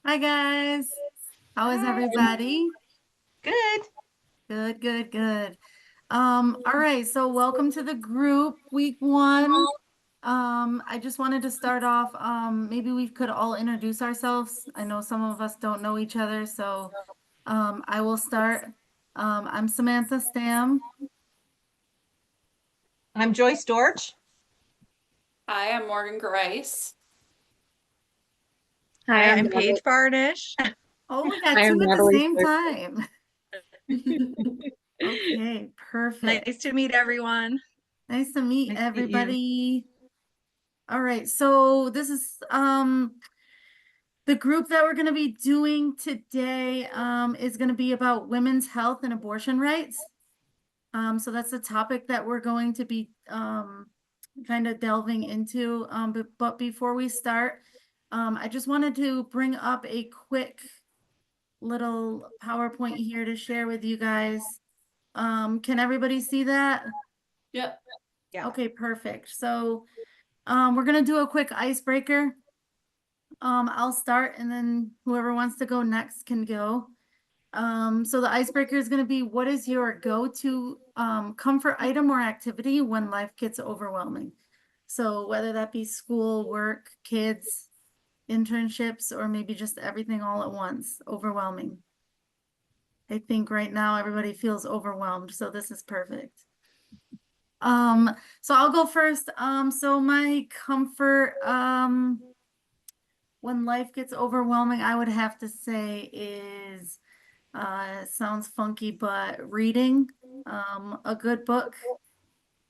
Hi guys. How is everybody? Good. Good, good, good. All right, so welcome to the group, week one. I just wanted to start off, maybe we could all introduce ourselves. I know some of us don't know each other, so I will start. I'm Samantha Stam. I'm Joyce Dorch. Hi, I'm Morgan Grice. Hi, Hi, I'm I'm Paige Farnish. Oh, we got I am two at the Natalie. same time. Okay, perfect. Nice to meet everyone. Nice to meet Nice to meet you. everybody. All right, so this is the group that we're going to be doing today is going to be about women's health and abortion rights. So that's the topic that we're going to be kind of delving into. But before we start, I just wanted to bring up a quick little PowerPoint here to share with you guys. Can everybody see that? Yep. Yeah. Okay, perfect. So we're going to do a quick icebreaker. I'll start and then whoever wants to go next can go. So the icebreaker is going to be, what is your go-to comfort item or activity when life gets overwhelming? So whether that be school, work, kids, internships, or maybe just everything all at once, overwhelming. I think right now everybody feels overwhelmed, so this is perfect. So I'll go first. So my comfort, when life gets overwhelming, I would have to say is, sounds funky, but reading, a good book.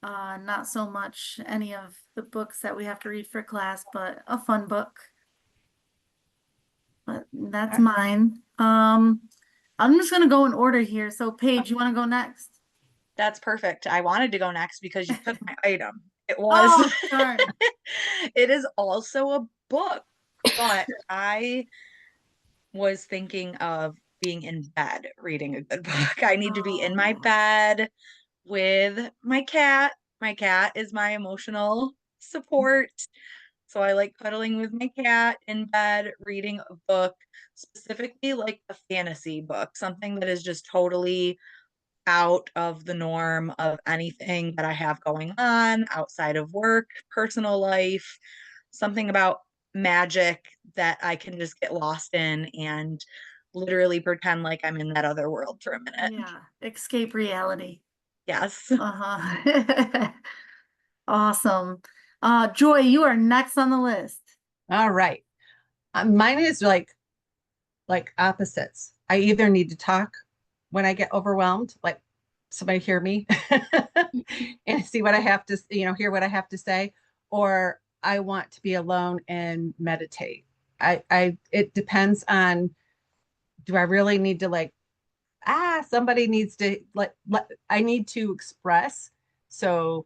Not so much any of the books that we have to read for class, but a fun book. But that's mine. I'm just gonna go in order here. So Paige, you want to go next? That's perfect. I wanted to go next because you took my item. It Oh, was, darn. it is also a book, but I was thinking of being in bed reading a good book. I need to be in Oh, my yes. bed with my cat. My cat is my emotional support. So I like cuddling with my cat in bed, reading a book, specifically like a fantasy book, something that is just totally out of the norm of anything that I have going on outside of work, personal life, something about magic that I can just get lost in and literally pretend like I'm in that other world for a minute. Yeah, escape reality. Yes. Uh-huh. Awesome. Joy, you are next on the list. All right. Mine is like opposites. I either need to talk when I get overwhelmed, like somebody hear me and see what I have to, hear what I have to say, or I want to be alone and meditate. It depends on, do I really need to somebody needs to I need to express so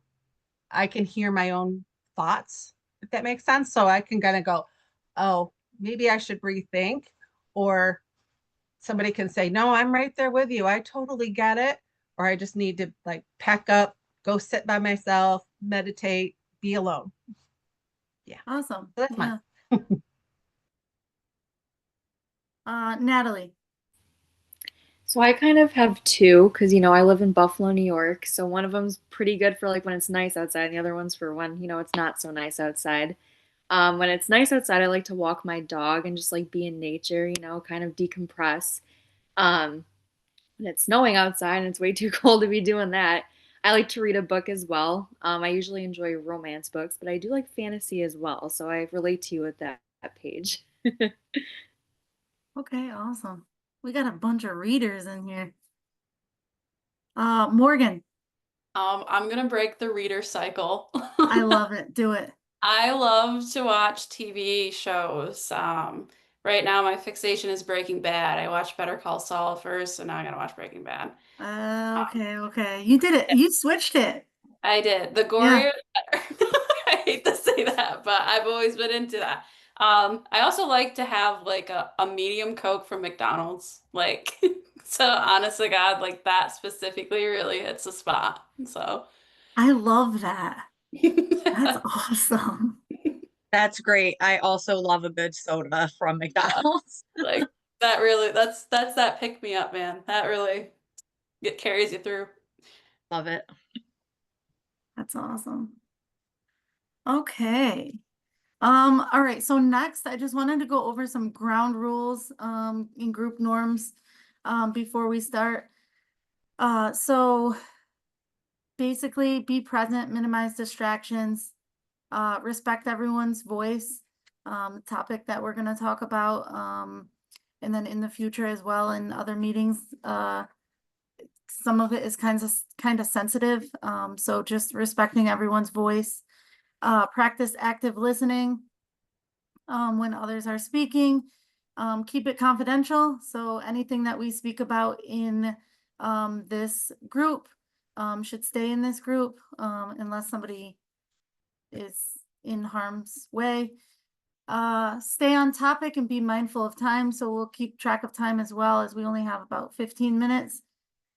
I can hear my own thoughts, if that makes sense. So I can kind of go, oh, maybe I should rethink, or somebody can say, no, I'm right there with you. I totally get it. Or I just need to like pack up, go sit by myself, meditate, be alone. Yeah. Awesome. So that's mine. Yeah. Natalie. So I kind of have two because, I live in Buffalo, New York. So one of them's pretty good for like when it's nice outside, and the other one's for when, it's not so nice outside. When it's nice outside, I like to walk my dog and just like be in nature, kind of decompress. Um, when it's snowing outside and it's way too cold to be doing that, I like to read a book as well. I usually enjoy romance books, but I do like fantasy as well. So I relate to you with that page. Okay, awesome. We got a bunch of readers in here. Morgan. I'm gonna break the reader cycle. I love it. Do it. I love to watch TV shows. Right now my fixation is Breaking Bad. I watched Better Call Saul first, and now I'm gonna watch Breaking Bad. Okay, okay. You did it. You switched it. I did. The Yeah. gorier the better. I hate to say that, but I've always been into that. I also like to have like a medium Coke from McDonald's. Like, so honest to God, like that specifically really hits a spot. So I love that. That's awesome. That's great. I also love a good soda from McDonald's. Like that really, that's that pick me up, man. That really it carries you through. Love it. That's awesome. Okay. All right, so next I just wanted to go over some ground rules in group norms before we start. So basically be present, minimize distractions, respect everyone's voice, topic that we're gonna talk about, and then in the future as well in other meetings, some of it is kind of sensitive, so just respecting everyone's voice. Practice active listening when others are speaking. Keep it confidential. So anything that we speak about in this group should stay in this group unless somebody is in harm's way. Stay on topic and be mindful of time. So we'll keep track of time as well, as we only have about 15 minutes.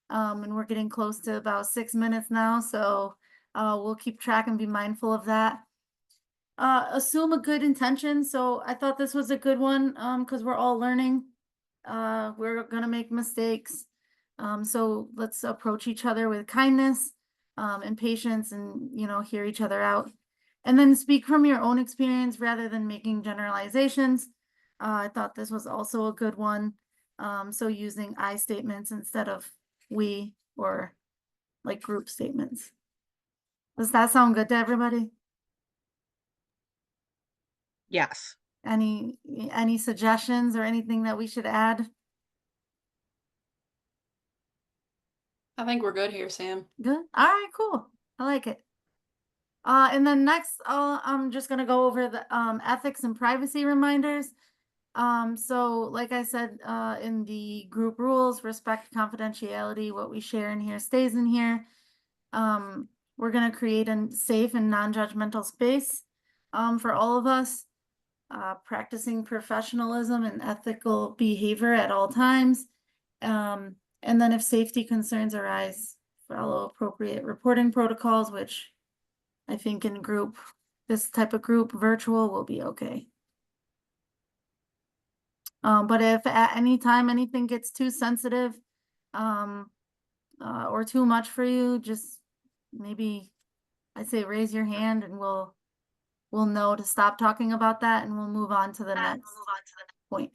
And we're getting close to about 6 minutes now. So we'll keep track and be mindful of that. Assume a good intention. So I thought this was a good one because we're all learning. We're gonna make mistakes. So let's approach each other with kindness and patience, and hear each other out. And then speak from your own experience rather than making generalizations. I thought this was also a good one. So using I statements instead of we, or like group statements. Does that sound good to everybody? Yes. Any suggestions or anything that we should add? I think we're good here, Sam. Good. All right, cool. I like it. And then next, I'm just gonna go over the ethics and privacy reminders. So like I said, in the group rules, respect confidentiality. What we share in here stays in here. We're gonna create a safe and non-judgmental space for all of us. Practicing professionalism and ethical behavior at all times. And then if safety concerns arise, follow appropriate reporting protocols, which I think in group, this type of group, virtual, will be okay. But if at any time anything gets too sensitive or too much for you, just maybe I'd say raise your hand and we'll know to stop talking about that, and we'll move on to the next point.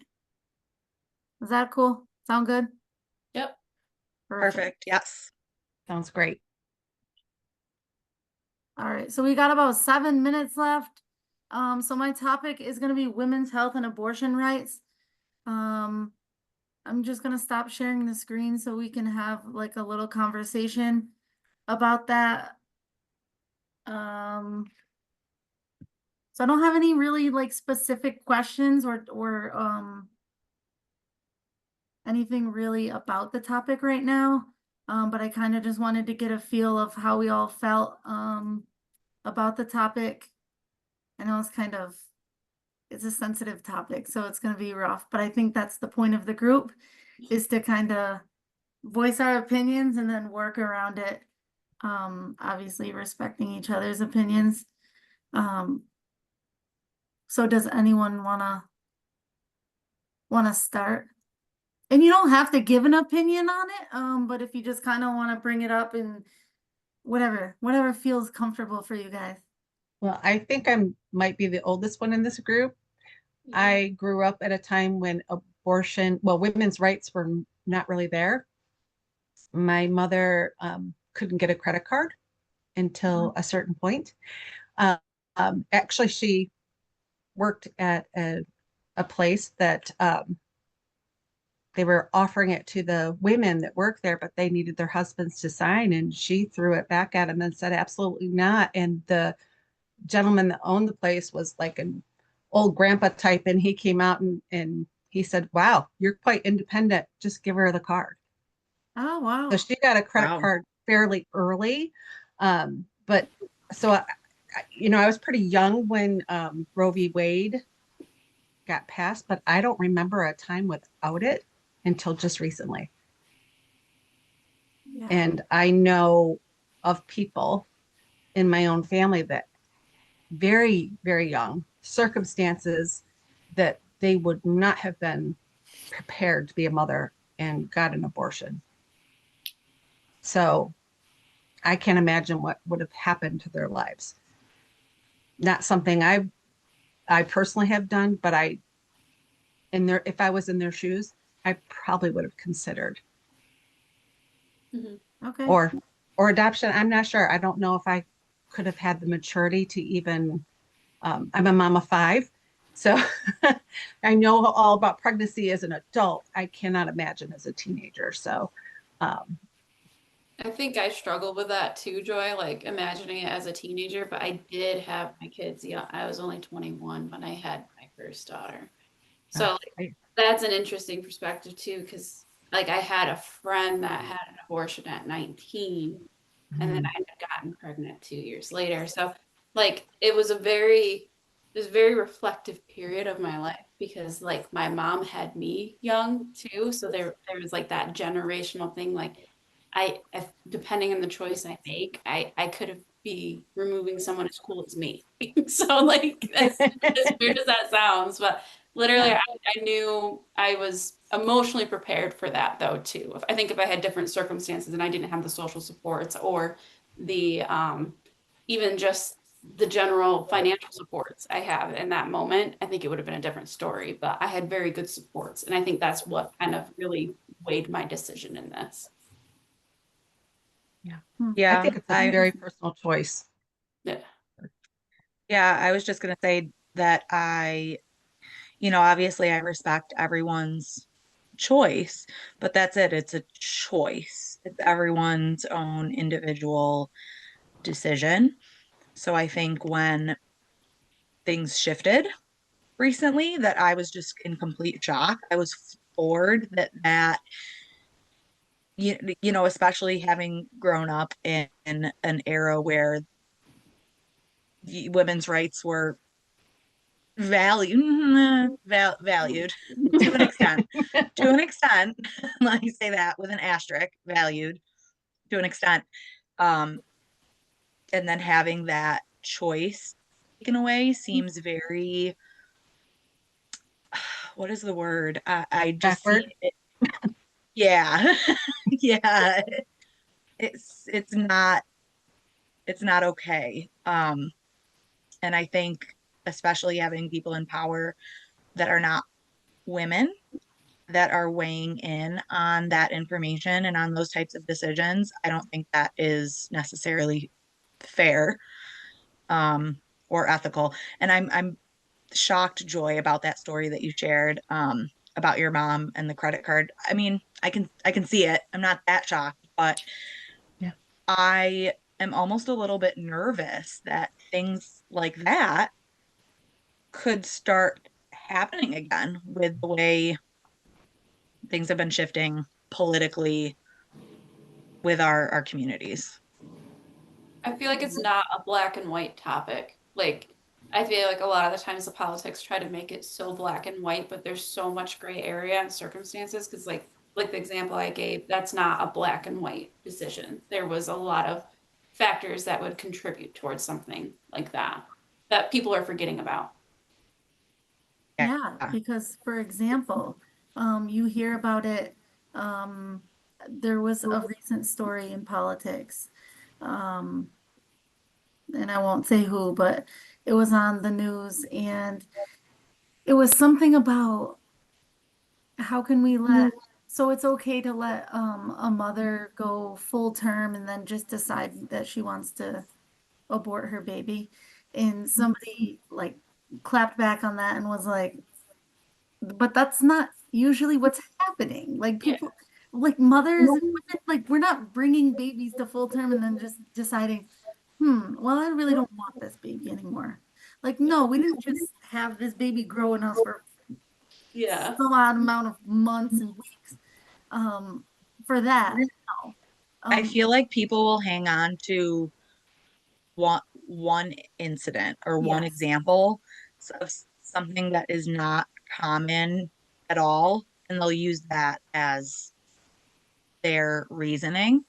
Is that cool? Sound good? Yep. Perfect. Yes. Sounds great. All right, so we got about 7 minutes left. So my topic is going to be women's health and abortion rights. I'm just going to stop sharing the screen so we can have like a little conversation about that. So I don't have any really like specific questions or anything really about the topic right now. But I kind of just wanted to get a feel of how we all felt about the topic. I know it's a sensitive topic, so it's going to be rough, but I think that's the point of the group, is to kind of voice our opinions and then work around it. Obviously respecting each other's opinions. So does anyone wanna start? And you don't have to give an opinion on it, but if you just kind of want to bring it up and whatever feels comfortable for you guys. Well, I think might be the oldest one in this group. I grew up at a time when women's rights were not really there. My mother couldn't get a credit card until a certain point. Actually, she worked at a place that they were offering it to the women that worked there, but they needed their husbands to sign, and she threw it back at him and said, absolutely not. And the gentleman that owned the place was like an old grandpa type, and he came out and he said, wow, you're quite independent. Just give her the card. Oh, wow. So she got a credit Wow. card fairly early. But so, I was pretty young when Roe v. Wade got passed, but I don't remember a time without it until just recently. Yeah. And I know of people in my own family that very, very young circumstances that they would not have been prepared to be a mother and got an abortion. So I can't imagine what would have happened to their lives. Not something I personally have done, but if I was in their shoes, I probably would have considered Okay. or adoption. I'm not sure. I don't know if I could have had the maturity to even. I'm a mom of 5, so I know all about pregnancy as an adult. I cannot imagine as a teenager. So, I think I struggled with that too, Joy, like imagining it as a teenager, but I did have my kids. Yeah, I was only 21 when I had my first daughter. So like, that's an interesting perspective too, because like I had a friend that had an abortion at 19, and then I had gotten pregnant 2 years later. So like it was a very reflective period of my life because like my mom had me young too. So there was like that generational thing. Like depending on the choice I make, I could have be removing someone as cool as me. So like as weird as that sounds, but literally Yeah. I knew I was emotionally prepared for that though too. I think if I had different circumstances and I didn't have the social supports or the even just the general financial supports I have in that moment, I think it would have been a different story. But I had very good supports, and I think that's what kind of really weighed my decision in this. Yeah. Hmm. I Yeah, think it's a very personal choice. Yeah. yeah, I was just gonna say that obviously I respect everyone's choice, but that's it. It's a choice. It's everyone's own individual decision. So I think when things shifted recently, that I was just in complete shock. I was floored that especially having grown up in an era where women's rights were valued to an extent. To an extent, let me say that with an asterisk, valued to an extent. Um, and then having that choice taken away seems very, what is the word? I just see Backward. it. Yeah. Yeah. It's it's not okay. And I think especially having people in power that are not women that are weighing in on that information and on those types of decisions, I don't think that is necessarily fair, or ethical. And I'm shocked, Joy, about that story that you shared, about your mom and the credit card. I mean, I can see it. I'm not that shocked, but Yeah. I am almost a little bit nervous that things like that could start happening again with the way things have been shifting politically with our communities. I feel like it's not a black and white topic. Like, I feel like a lot of the times the politics try to make it so black and white, but there's so much gray area and circumstances. Because, like the example I gave, that's not a black and white decision. There was a lot of factors that would contribute towards something like that that people are forgetting about. Yeah, because for example, you hear about it. Um, there was a recent story in politics, um, and I won't say who, but it was on the news, and it was something about how can we let, so it's okay to let a mother go full term and then just decide that she wants to abort her baby. And somebody like clapped back on that and was like, but that's not usually what's happening. Like Yeah. people, like mothers, like we're not bringing babies to full term and then just deciding, well, I really don't want this baby anymore. Like, no, we didn't just have this baby grow in us for Yeah. some odd amount of months and weeks. For that, no. I Um, feel like people will hang on to one incident or one yes. example of something that is not common at all, and they'll use that as their reasoning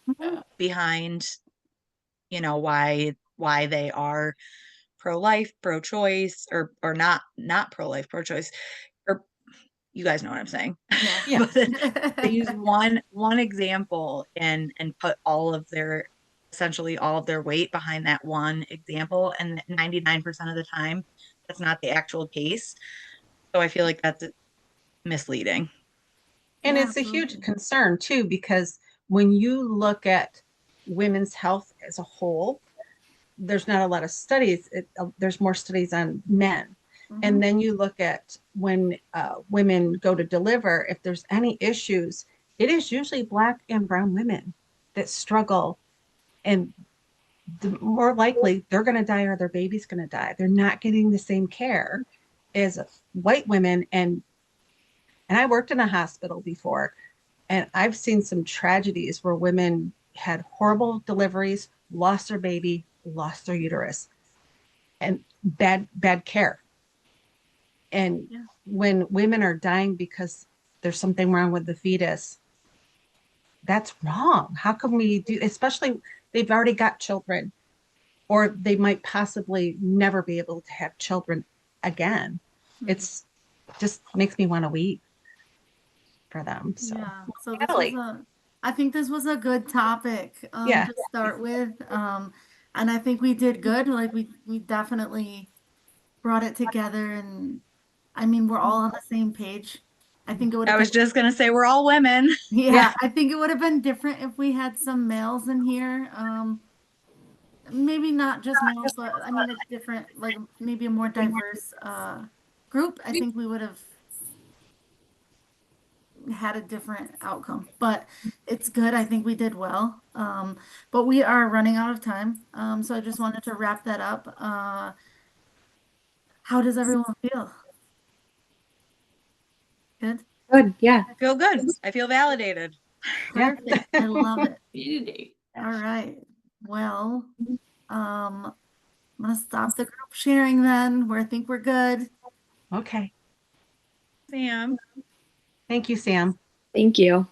Mhm. behind, why they are pro-life, pro-choice, or not pro-life, pro-choice, or you guys know what I'm saying. Yeah. But they use one example and put essentially all of their weight behind that one example, and 99% of the time that's not the actual case. So I feel like that's misleading. And Yeah, it's a huge absolutely. concern too, because when you look at women's health as a whole, there's not a lot of studies. There's more studies on men. Mhm. And then you look at when women go to deliver, if there's any issues, it is usually Black and brown women that struggle. And the more likely they're going to die or their baby's going to die. They're not getting the same care as white women. And I worked in a hospital before, and I've seen some tragedies where women had horrible deliveries, lost their baby, lost their uterus, and bad care. And Yeah. when women are dying because there's something wrong with the fetus, that's wrong. How can we do, especially they've already got children, or they might possibly never be able to have children again. Mhm. It's just makes me want to weep for them. So Yeah. So Natalie, I think this was a good topic yeah, to start with. And I think we did good. Like we definitely brought it together, and I mean we're all on the same page. I think it would I have was been just gonna say we're all women. yeah, yeah, I think it would have been different if we had some males in here. Maybe not just males, but I mean a different, like maybe a more diverse group. I think we would have had a different outcome, but it's good. I think we did well. But we are running out of time. So I just wanted to wrap that up. How does everyone feel? Good? Good. Yeah. I feel good. I feel validated. yeah. Perfect. I love it. Community. All right. Well, I'm gonna stop the group sharing then. I think we're good. Okay. Sam. Thank you, Sam. Thank you.